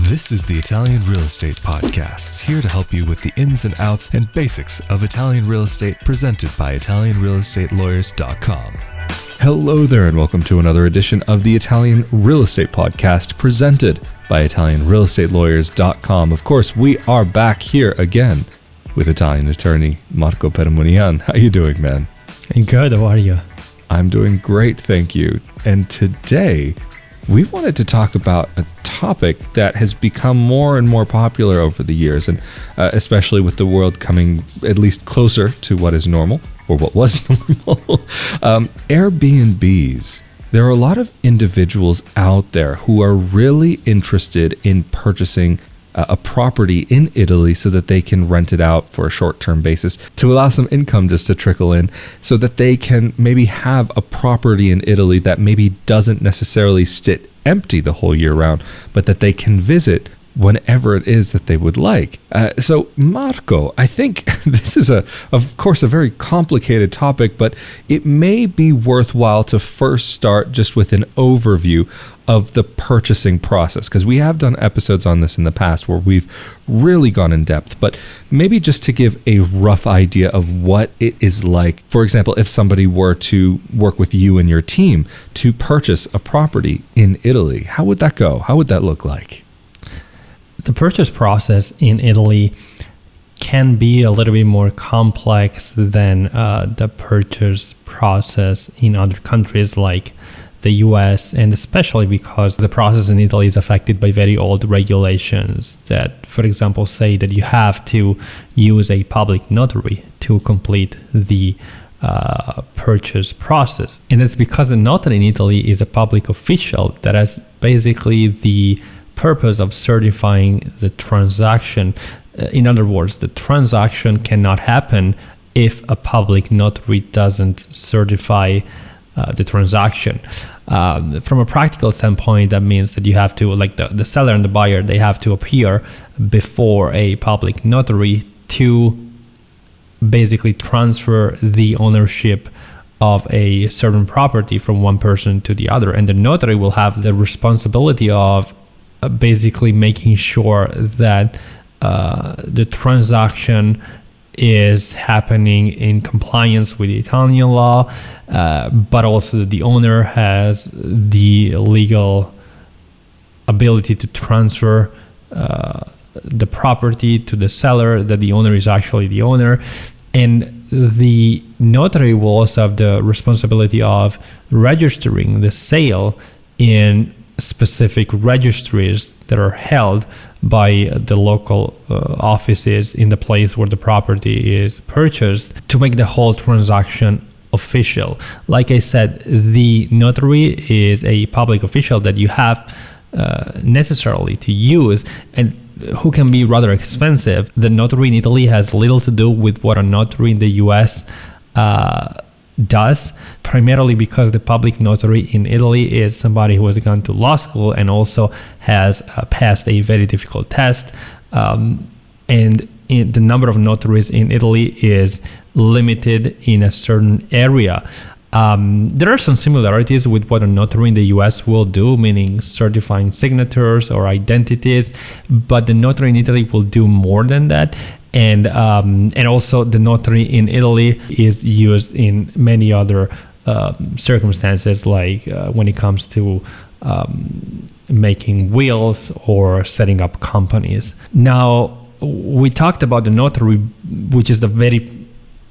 This is the Italian Real Estate Podcast, here to help you with the ins and outs and basics of Italian real estate, presented by ItalianRealEstateLawyers.com. Hello there, and welcome to another edition of the Italian Real Estate Podcast, presented by ItalianRealEstateLawyers.com. Of course, we are back here again with Italian attorney Marco Permunian. How you doing, man? Good, how are you? I'm doing great, thank you. And today, we wanted to talk about a topic that has become more and more popular over the years, and especially with the world coming at least closer to what is normal, or what was normal. Airbnbs. There are a lot of individuals out there who are really interested in purchasing a property in Italy so that they can rent it out for a short-term basis to allow some income just to trickle in, so that they can maybe have a property in Italy that maybe doesn't necessarily sit empty the whole year round, but that they can visit whenever it is that they would like. So Marco, I think this is of course a very complicated topic, but it may be worthwhile to first start just with an overview of the purchasing process, because we have done episodes on this in the past where we've really gone in depth, but maybe just to give a rough idea of what it is like. For example, if somebody were to work with you and your team to purchase a property in Italy, how would that go? How would that look like? The purchase process in Italy can be a little bit more complex than the purchase process in other countries like the US, and especially because the process in Italy is affected by very old regulations that, for example, say that you have to use a public notary to complete the purchase process. And it's because the notary in Italy is a public official that has basically the purpose of certifying the transaction. In other words, the transaction cannot happen if a public notary doesn't certify the transaction. From a practical standpoint, that means that you have to, like the seller and the buyer, they have to appear before a public notary to basically transfer the ownership of a certain property from one person to the other. And the notary will have the responsibility of basically making sure that the transaction is happening in compliance with Italian law, but also that the owner has the legal ability to transfer the property to the seller, that the owner is actually the owner. And the notary will also have the responsibility of registering the sale in specific registries that are held by the local offices in the place where the property is purchased, to make the whole transaction official. Like I said, the notary is a public official that you have necessarily to use, and who can be rather expensive. The notary in Italy has little to do with what a notary in the US does, primarily because the public notary in Italy is somebody who has gone to law school and also has passed a very difficult test. And the number of notaries in Italy is limited in a certain area. There are some similarities with what a notary in the US will do, meaning certifying signatures or identities, but the notary in Italy will do more than that. And also the notary in Italy is used in many other circumstances, like when it comes to making wills or setting up companies. Now, we talked about the notary, which is the very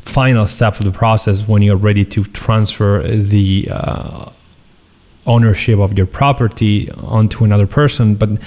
final step of the process when you're ready to transfer the ownership of your property onto another person. But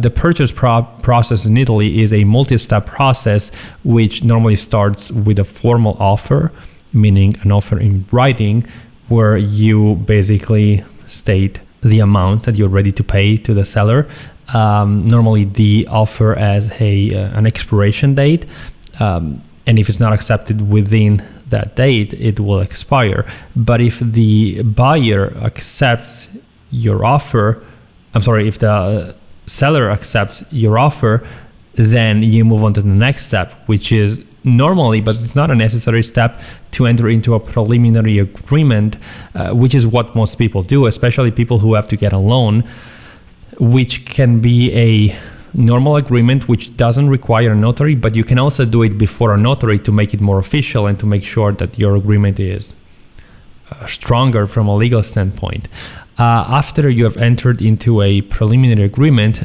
the purchase process in Italy is a multi-step process, which normally starts with a formal offer, meaning an offer in writing, where you basically state the amount that you're ready to pay to the seller. Normally the offer has an expiration date, and if it's not accepted within that date, it will expire. But if the buyer accepts your offer, if the seller accepts your offer, then you move on to the next step, which is normally, but it's not a necessary step, to enter into a preliminary agreement, which is what most people do, especially people who have to get a loan, which can be a normal agreement, which doesn't require a notary, but you can also do it before a notary to make it more official and to make sure that your agreement is stronger from a legal standpoint. After you have entered into a preliminary agreement,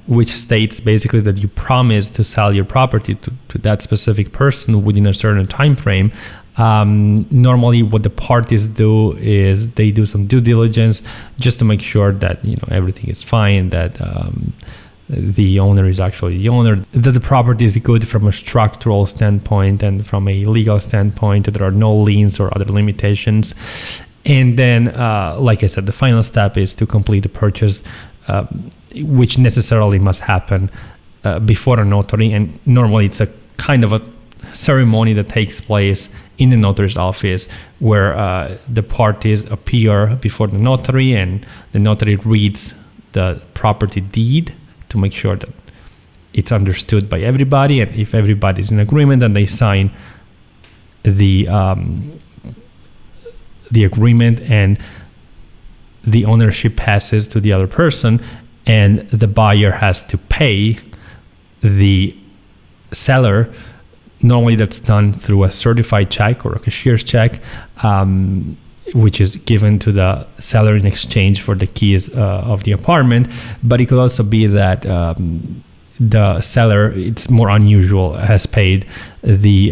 which states basically that you promise to sell your property to that specific person within a certain time frame, normally what the parties do is they do some due diligence just to make sure that everything is fine, that the owner is actually the owner, that the property is good from a structural standpoint and from a legal standpoint, that there are no liens or other limitations. And then, like I said, the final step is to complete the purchase, which necessarily must happen before a notary. And normally it's a kind of a ceremony that takes place in the notary's office where the parties appear before the notary and the notary reads the property deed to make sure that it's understood by everybody. And if everybody's in agreement, then they sign the agreement and the ownership passes to the other person, and the buyer has to pay the seller. Normally that's done through a certified check or a cashier's check, which is given to the seller in exchange for the keys of the apartment. But it could also be that the seller, it's more unusual, has paid the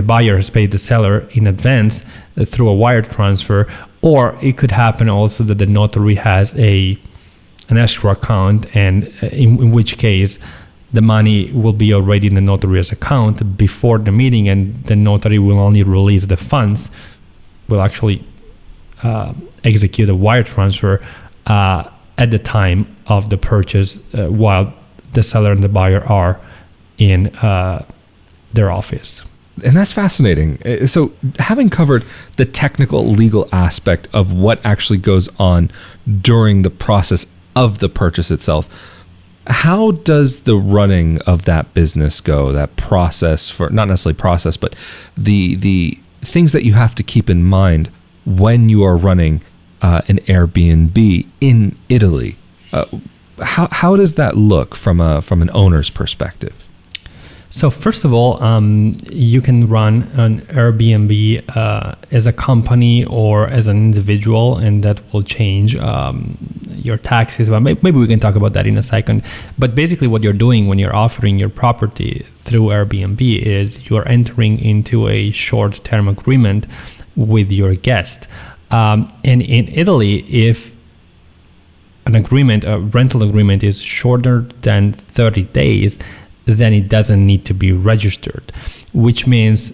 buyer has paid the seller in advance through a wire transfer, or it could happen also that the notary has an escrow account, and in which case the money will be already in the notary's account before the meeting, and the notary will only release the funds, will actually execute a wire transfer at the time of the purchase while the seller and the buyer are in their office. And that's fascinating. So having covered the technical legal aspect of what actually goes on during the process of the purchase itself, how does the running of that business go, that process, for not necessarily process, but the things that you have to keep in mind when you are running an Airbnb in Italy? How does that look from an owner's perspective? So first of all, you can run an Airbnb as a company or as an individual, and that will change your taxes. But maybe we can talk about that in a second. But basically what you're doing when you're offering your property through Airbnb is you're entering into a short-term agreement with your guest. And in Italy, if a rental agreement is shorter than 30 days, then it doesn't need to be registered, which means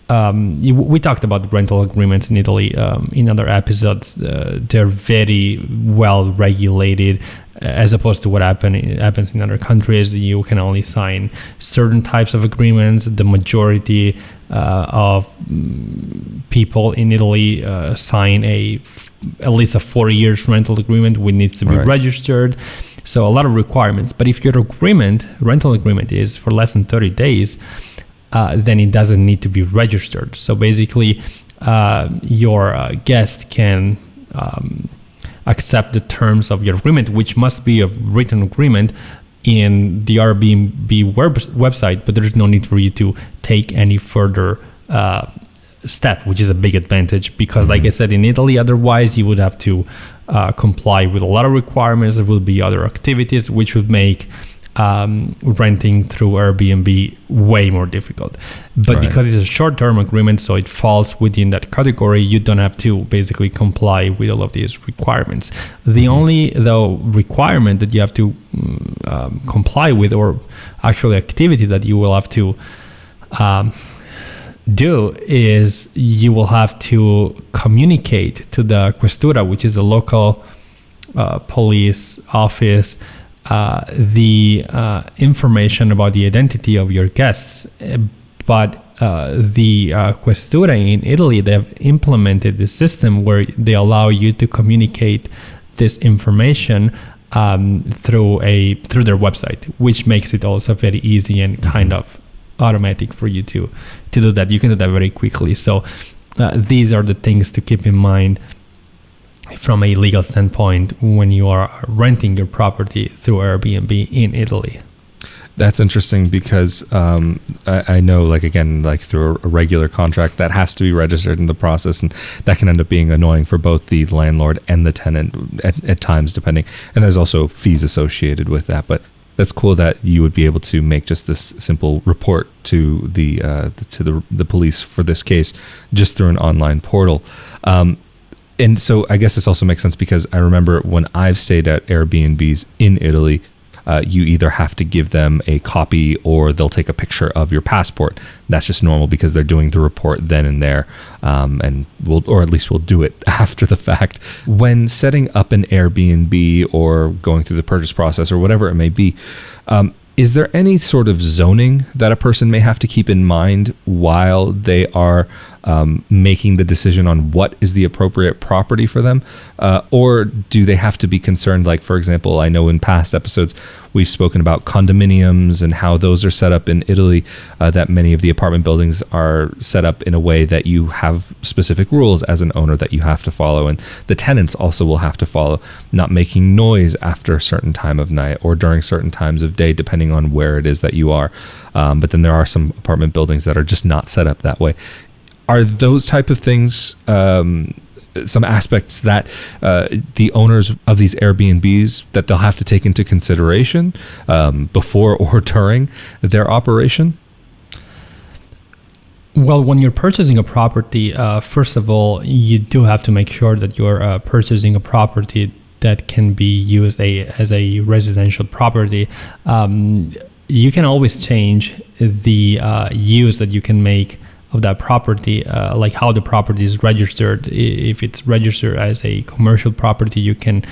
we talked about rental agreements in Italy in other episodes. They're very well regulated as opposed to what happens in other countries. You can only sign certain types of agreements. The majority of people in Italy sign at least a 4 years rental agreement, which needs to be registered. So a lot of requirements. But if your rental agreement is for less than 30 days, then it doesn't need to be registered. So basically, your guest can accept the terms of your agreement, which must be a written agreement in the Airbnb website, but there's no need for you to take any further step, which is a big advantage because, like I said, in Italy, otherwise you would have to comply with a lot of requirements. There will be other activities which would make renting through Airbnb way more difficult. But because it's a short-term agreement, so it falls within that category, you don't have to basically comply with all of these requirements. The only, though, requirement that you have to comply with, or actually activity that you will have to do, is you will have to communicate to the questura, which is a local police office, the information about the identity of your guests. But the questura in Italy, they have implemented this system where they allow you to communicate this information through their website, which makes it also very easy and kind of automatic for you to do that. You can do that very quickly. So these are the things to keep in mind from a legal standpoint when you are renting your property through Airbnb in Italy. That's interesting because I know, like, again, like through a regular contract that has to be registered in the process, and that can end up being annoying for both the landlord and the tenant at times, depending. And there's also fees associated with that. But that's cool that you would be able to make just this simple report to the police for this case just through an online portal. And so I guess this also makes sense because I remember when I've stayed at Airbnbs in Italy, you either have to give them a copy or they'll take a picture of your passport. That's just normal because they're doing the report then and there, and or at least we'll do it after the fact. When setting up an Airbnb or going through the purchase process or whatever it may be, is there any sort of zoning that a person may have to keep in mind while they are making the decision on what is the appropriate property for them? Or do they have to be concerned, like, for example, I know in past episodes we've spoken about condominiums and how those are set up in Italy, that many of the apartment buildings are set up in a way that you have specific rules as an owner that you have to follow, and the tenants also will have to follow, not making noise after a certain time of night or during certain times of day, depending on where it is that you are. But then there are some apartment buildings that are just not set up that way. Are those type of things some aspects that the owners of these Airbnbs that they'll have to take into consideration before or during their operation? Well, when you're purchasing a property, first of all, you do have to make sure that you're purchasing a property that can be used as a residential property. You can always change the use that you can make of that property, like how the property is registered. If it's registered as a commercial property, you can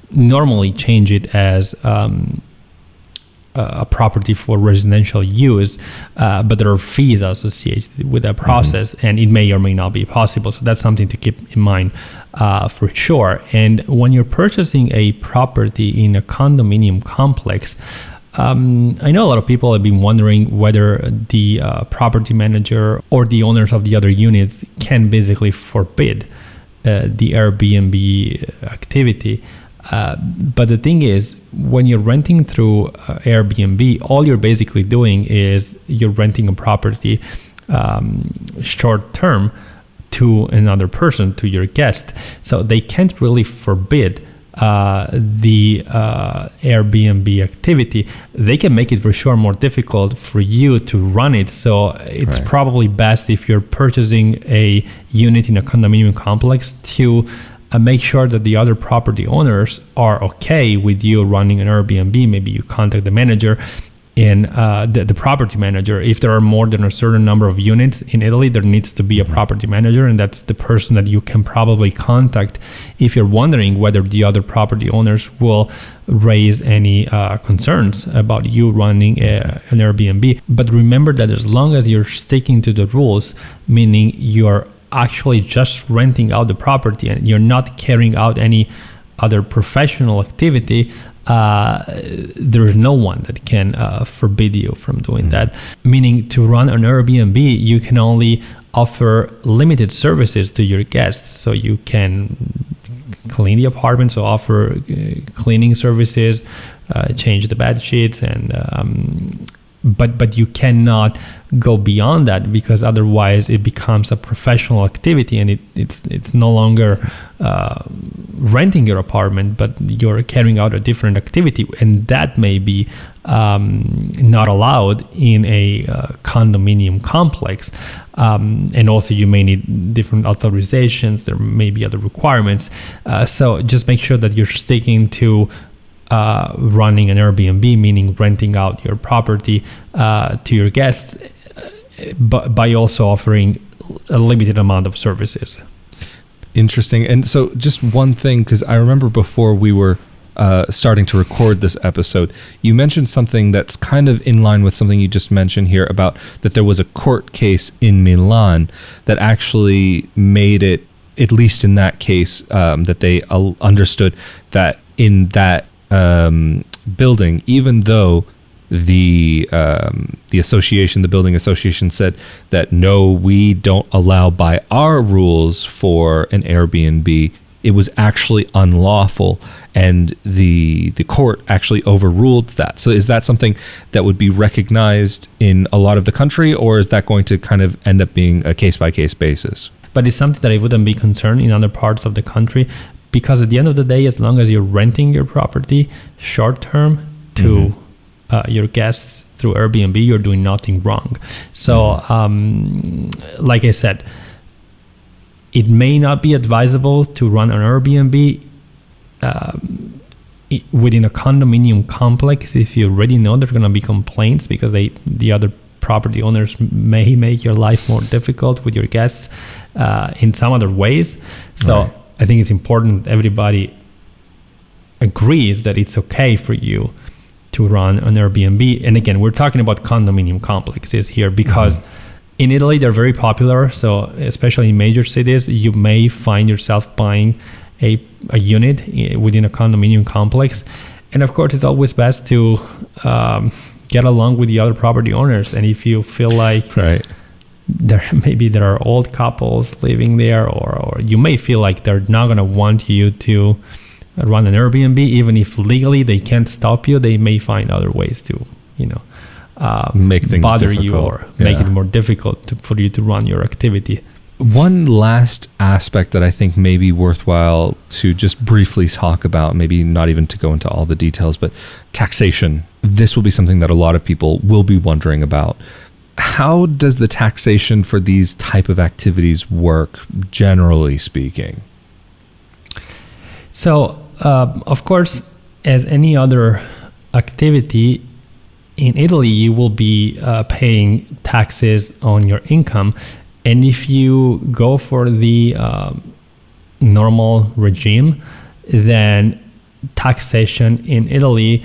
normally change it as a property for residential use, but there are fees associated with that process, and it may or may not be possible. So that's something to keep in mind for sure. And when you're purchasing a property in a condominium complex, I know a lot of people have been wondering whether the property manager or the owners of the other units can basically forbid the Airbnb activity. But the thing is, when you're renting through Airbnb, all you're basically doing is you're renting a property short term to another person, to your guest. So they can't really forbid the Airbnb activity. They can make it for sure more difficult for you to run it. So it's probably best if you're purchasing a unit in a condominium complex to make sure that the other property owners are okay with you running an Airbnb. Maybe you contact the manager and the property manager. If there are more than a certain number of units in Italy, there needs to be a property manager, and that's the person that you can probably contact if you're wondering whether the other property owners will raise any concerns about you running an Airbnb. But remember that as long as you're sticking to the rules, meaning you're actually just renting out the property and you're not carrying out any other professional activity, there's no one that can forbid you from doing that. Meaning, to run an Airbnb, you can only offer limited services to your guests. So you can clean the apartment, so offer cleaning services, change the bed sheets, and but you cannot go beyond that, because otherwise it becomes a professional activity, and it's no longer renting your apartment, but you're carrying out a different activity, and that may be not allowed in a condominium complex. And also you may need different authorizations. There may be other requirements. So just make sure that you're sticking to running an Airbnb, meaning renting out your property to your guests, but by also offering a limited amount of services. Interesting. And so just one thing, because I remember before we were starting to record this episode, you mentioned something that's kind of in line with something you just mentioned here about that there was a court case in Milan that actually made it, at least in that case, that they understood that in that building, even though the association, the building association, said that no, we don't allow by our rules for an Airbnb it was actually unlawful, and the court actually overruled that. So is that something that would be recognized in a lot of the country, or is that going to kind of end up being a case-by-case basis? But it's something that I wouldn't be concerned in other parts of the country, because at the end of the day, as long as you're renting your property short-term to your guests through Airbnb, you're doing nothing wrong. So, like I said, it may not be advisable to run an Airbnb within a condominium complex if you already know there's going to be complaints, because the other property owners may make your life more difficult with your guests in some other ways. So I think it's important everybody agrees that it's okay for you to run an Airbnb. And again, we're talking about condominium complexes here, because in Italy, they're very popular. So especially in major cities, you may find yourself buying a unit within a condominium complex. And of course, it's always best to get along with the other property owners. And if you feel like there are old couples living there, or you may feel like they're not going to want you to run an Airbnb, even if legally they can't stop you, they may find other ways to, make things bother difficult. you, or make it more difficult for you to run your activity. One last aspect that I think may be worthwhile to just briefly talk about, maybe not even to go into all the details, but taxation. This will be something that a lot of people will be wondering about. How does the taxation for these type of activities work, generally speaking? So, of course, as any other activity, in Italy, you will be paying taxes on your income. And if you go for the normal regime, then taxation in Italy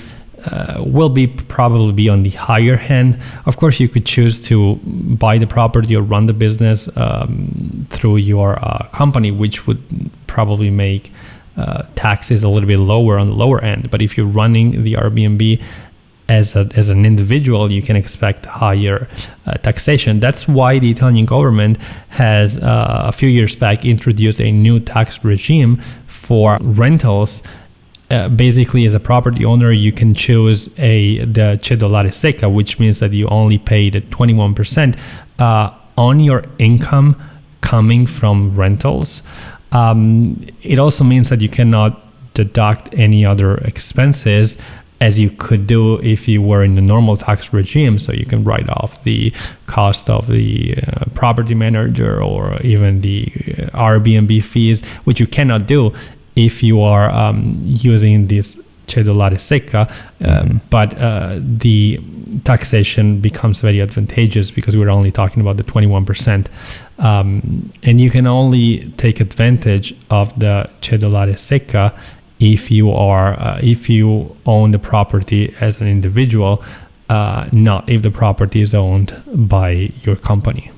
will probably be on the higher end. Of course, you could choose to buy the property or run the business through your company, which would probably make taxes a little bit lower on the lower end. But if you're running the Airbnb as an individual, you can expect higher taxation. That's why the Italian government has a few years back introduced a new tax regime for rentals. Basically, as a property owner, you can choose the cedolare secca, which means that you only pay the 21% on your income coming from rentals. It also means that you cannot deduct any other expenses as you could do if you were in the normal tax regime. So you can write off the cost of the property manager, or even the Airbnb fees, which you cannot do if you are using this cedolare secca. But the taxation becomes very advantageous because we're only talking about the 21%. And you can only take advantage of the cedolare secca if you own the property as an individual, not if the property is owned by your company.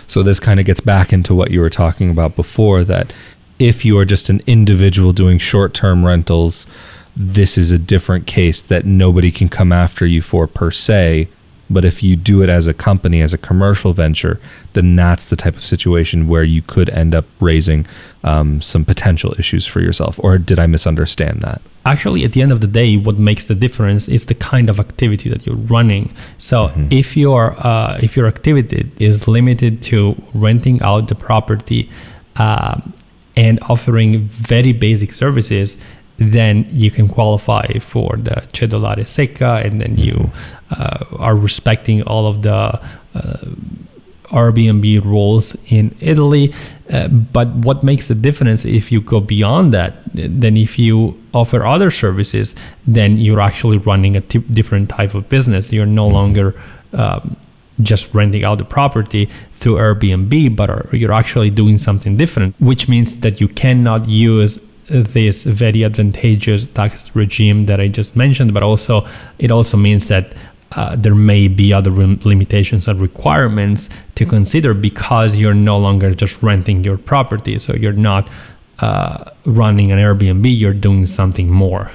So this kind of gets back into what you were talking about before, that if you are just an individual doing short-term rentals, this is a different case that nobody can come after you for per se. But if you do it as a company, as a commercial venture, then that's the type of situation where you could end up raising some potential issues for yourself. Or did I misunderstand that? Actually, at the end of the day, what makes the difference is the kind of activity that you're running. So if your activity is limited to renting out the property and offering very basic services, then you can qualify for the cedolare secca, and then you are respecting all of the Airbnb rules in Italy. But what makes the difference if you go beyond that, then if you offer other services, then you're actually running a different type of business. You're no longer just renting out the property through Airbnb, but you're actually doing something different, which means that you cannot use this very advantageous tax regime that I just mentioned, but also it also means that there may be other limitations and requirements to consider, because you're no longer just renting your property. So you're not running an Airbnb, you're doing something more.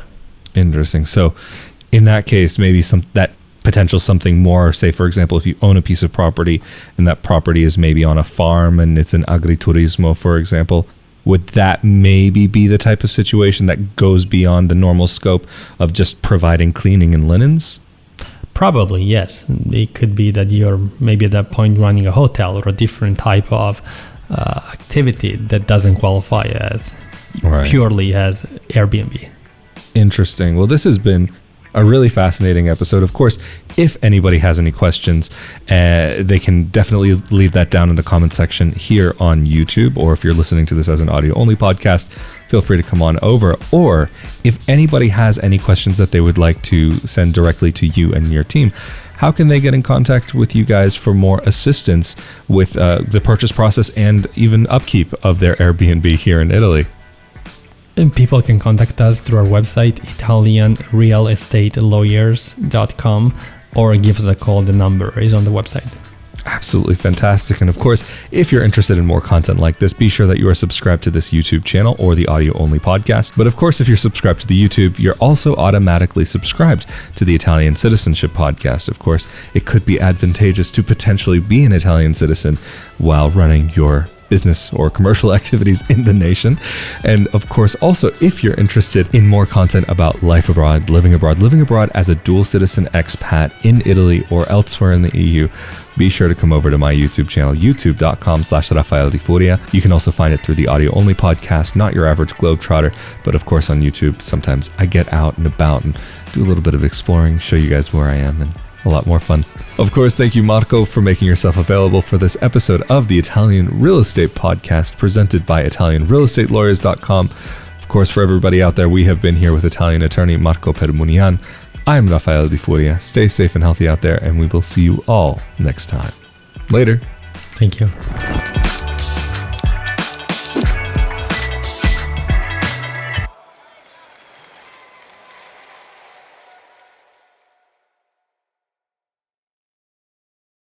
Interesting. So in that case, maybe that potential something more, say, for example, if you own a piece of property and that property is maybe on a farm and it's an agriturismo, for example, would that maybe be the type of situation that goes beyond the normal scope of just providing cleaning and linens? Probably, yes. It could be that you're maybe at that point running a hotel or a different type of activity that doesn't qualify as purely as Airbnb. Interesting. Well, this has been a really fascinating episode. Of course, if anybody has any questions, they can definitely leave that down in the comment section here on YouTube, or if you're listening to this as an audio-only podcast, feel free to come on over. Or if anybody has any questions that they would like to send directly to you and your team, how can they get in contact with you guys for more assistance with the purchase process and even upkeep of their Airbnb here in Italy? And people can contact us through our website, italianrealestatelawyers.com, or give us a call. The number is on the website. Absolutely fantastic. And of course, if you're interested in more content like this, be sure that you are subscribed to this YouTube channel or the audio-only podcast. But of course, if you're subscribed to the YouTube, you're also automatically subscribed to the Italian Citizenship Podcast. Of course, it could be advantageous to potentially be an Italian citizen while running your business or commercial activities in the nation. And of course, also, if you're interested in more content about life abroad, living abroad as a dual citizen expat in Italy or elsewhere in the EU, be sure to come over to my YouTube channel, youtube.com/Rafael Di Furia. You can also find it through the audio-only podcast, Not Your Average Globetrotter. But of course, on YouTube, sometimes I get out and about and do a little bit of exploring, show you guys where I am, and a lot more fun. Of course, thank you, Marco, for making yourself available for this episode of the Italian Real Estate Podcast presented by ItalianRealEstateLawyers.com. Of course, for everybody out there, we have been here with Italian attorney Marco Permunian. I'm Rafael Di Furia. Stay safe and healthy out there, and we will see you all next time. Later. Thank you.